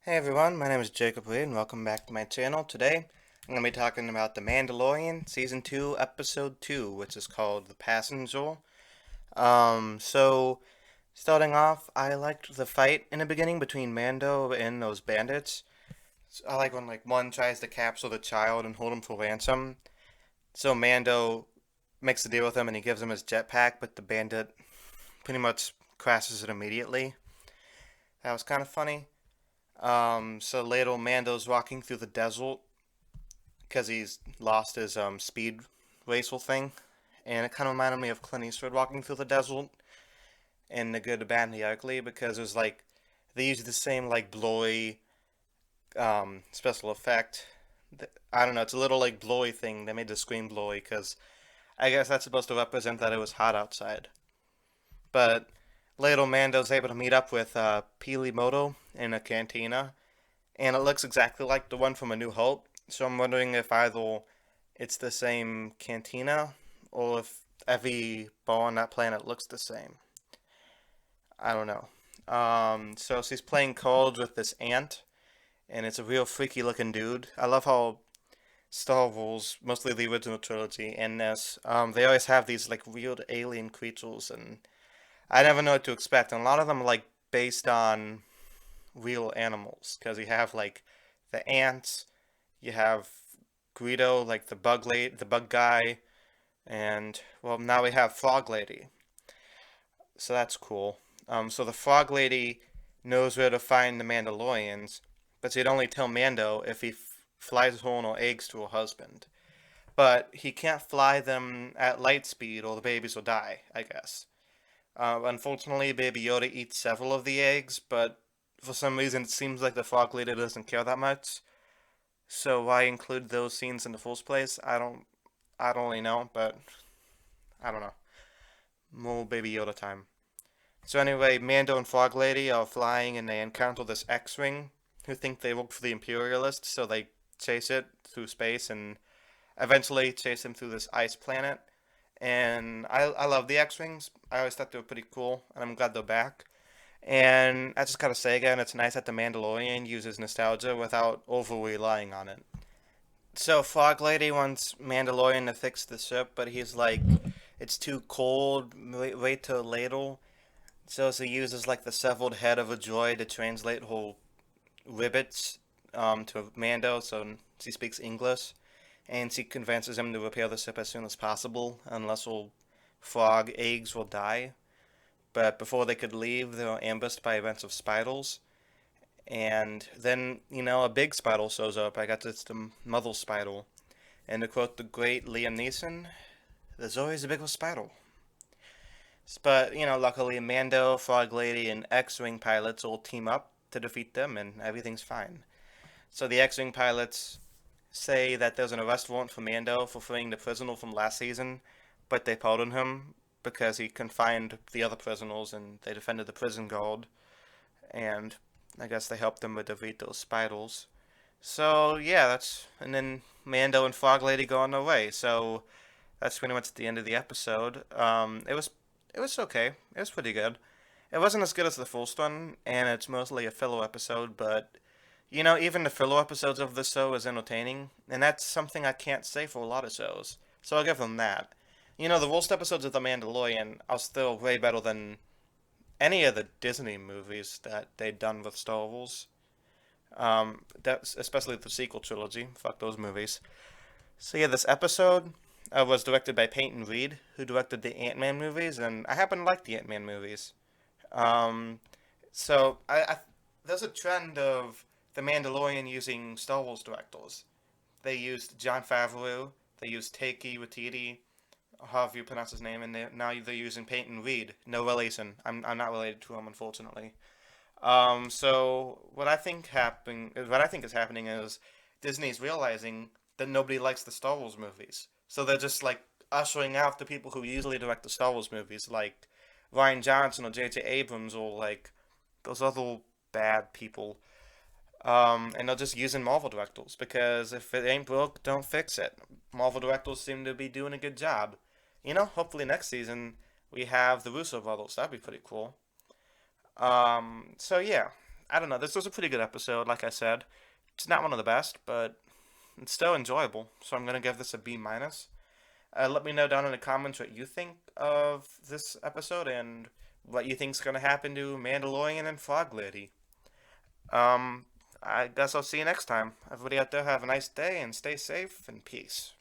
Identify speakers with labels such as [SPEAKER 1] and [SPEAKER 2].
[SPEAKER 1] Hey everyone, my name is Jacob Lee and welcome back to my channel. Today I'm going to be talking about The Mandalorian Season 2, Episode 2, which is called The Passenger. Starting off, I liked the fight in the beginning between Mando and those bandits. I like when one tries to capture the child and hold him for ransom. So Mando makes the deal with him and he gives him his jetpack, but the bandit pretty much crashes it immediately. That was kind of funny. So later Mando's walking through the desert because he's lost his speed racer thing, and it kind of reminded me of Clint Eastwood walking through the desert in The Good, the Bad, and the Ugly because it was like they use the same like blowy special effect. I don't know, it's a little like blowy thing. They made the screen blowy because I guess that's supposed to represent that it was hot outside. But later Mando's able to meet up with Pili Moto in a cantina, and it looks exactly like the one from A New Hope. So I'm wondering if either it's the same cantina or if every bar on that planet looks the same. I don't know. So she's playing cards with this ant, and it's a real freaky looking dude. I love how Star Wars, mostly the original trilogy, and this, they always have these like weird alien creatures, and I never know what to expect. And a lot of them are like based on real animals, because you have like the ants, you have Guido, like the bug guy, and well, now we have Frog Lady. So that's cool. So the Frog Lady knows where to find the Mandalorians, but she'd only tell Mando if he flies her or eggs to her husband. But he can't fly them at light speed, or the babies will die, I guess. Unfortunately, Baby Yoda eats several of the eggs, but for some reason it seems like the Frog Lady doesn't care that much. So why include those scenes in the first place? I don't really know, but I don't know. More Baby Yoda time. So anyway, Mando and Frog Lady are flying and they encounter this X-Wing who think they work for the Imperialists, so they chase it through space and eventually chase him through this ice planet. And I love the X-Wings. I always thought they were pretty cool, and I'm glad they're back. And I just gotta say again, it's nice that The Mandalorian uses nostalgia without over relying on it. So Frog Lady wants Mandalorian to fix the ship, but he's like, it's too cold. Wait till later. So she uses like the severed head of a droid to translate her ribbits to Mando, so she speaks English, and she convinces him to repair the ship as soon as possible, unless her frog eggs will die. But before they could leave, they were ambushed by a bunch of spiders. And then, a big spider shows up. I got it's the mother spider. And to quote the great Liam Neeson, there's always a bigger spider. But, luckily Mando, Frog Lady, and X-Wing pilots all team up to defeat them, and everything's fine. So the X-Wing pilots say that there's an arrest warrant for Mando for freeing the prisoner from last season, but they pardon him because he confined the other prisoners and they defended the prison guard, and I guess they helped them with defeat those spiders. So yeah, and then Mando and Frog Lady go on their way. So that's pretty much the end of the episode. It was okay. It was pretty good. It wasn't as good as the first one, and it's mostly a filler episode, but even the filler episodes of this show is entertaining, and that's something I can't say for a lot of shows. So I'll give them that. The worst episodes of The Mandalorian are still way better than any of the Disney movies that they'd done with Star Wars. That's especially the sequel trilogy. Fuck those movies. So yeah, this episode was directed by Peyton Reed, who directed the Ant-Man movies, and I happen to like the Ant-Man movies. Um, so there's a trend of The Mandalorian using Star Wars directors. They used John Favreau, they used Taiki Waititi, however you pronounce his name, and now they're using Peyton Reed. No relation. I'm not related to him, unfortunately. So what I think is happening is Disney's realizing that nobody likes the Star Wars movies, so they're just like ushering out the people who usually direct the Star Wars movies, like Ryan Johnson or J.J. Abrams or like those other bad people. And they're just using Marvel directors because if it ain't broke, don't fix it. Marvel directors seem to be doing a good job. Hopefully next season we have the Russo brothers. That'd be pretty cool. So yeah, I don't know. This was a pretty good episode, like I said. It's not one of the best, but it's still enjoyable. So I'm gonna give this a B minus. Let me know down in the comments what you think of this episode and what you think's gonna happen to Mandalorian and Frog Lady. Um, I guess I'll see you next time. Everybody out there have a nice day and stay safe and peace.